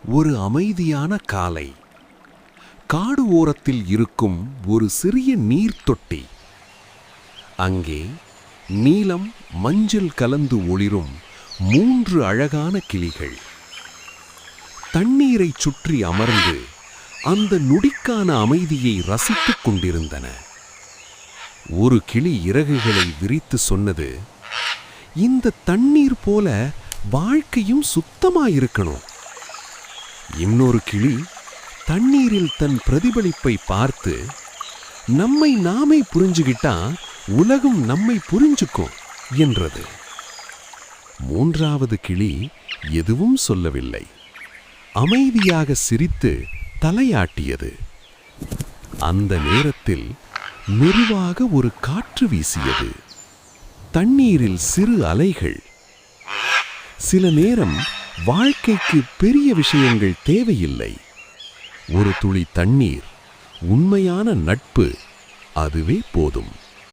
ஒரு அமைதியான காலை. காடு ஓரத்தில் இருக்கும் ஒரு சிறிய நீர்த்தொட்டி. அங்கே நீலம் மஞ்சள் கலந்து ஒளிரும் 3 அழகான கிளிகள் தண்ணீரைச் சுற்றி அமர்ந்து அந்த நொடிக்கான அமைதியை ரசித்துக் கொண்டிருந்தன. ஒரு கிளி இறகுகளை விரித்து சொன்னது, இந்த தண்ணீர் போல வாழ்க்கையும் சுத்தமாயிருக்கணும். இன்னொரு கிளி தண்ணீரில் தன் பிரதிபலிப்பை பார்த்து, நம்மை நாமே புரிஞ்சுகிட்டா உலகம் நம்மை புரிஞ்சுக்கும் என்றது. 3வது கிளி எதுவும் சொல்லவில்லை. அமைதியாக சிரித்து தலையாட்டியது. அந்த நேரத்தில் மெதுவாக ஒரு காற்று வீசியது. தண்ணீரில் சிறு அலைகள். சில நேரம் வாழ்க்கைக்கு பெரிய விஷயங்கள் தேவையில்லை. ஒரு துளி தண்ணீர், உண்மையான நட்பு, அதுவே போதும்.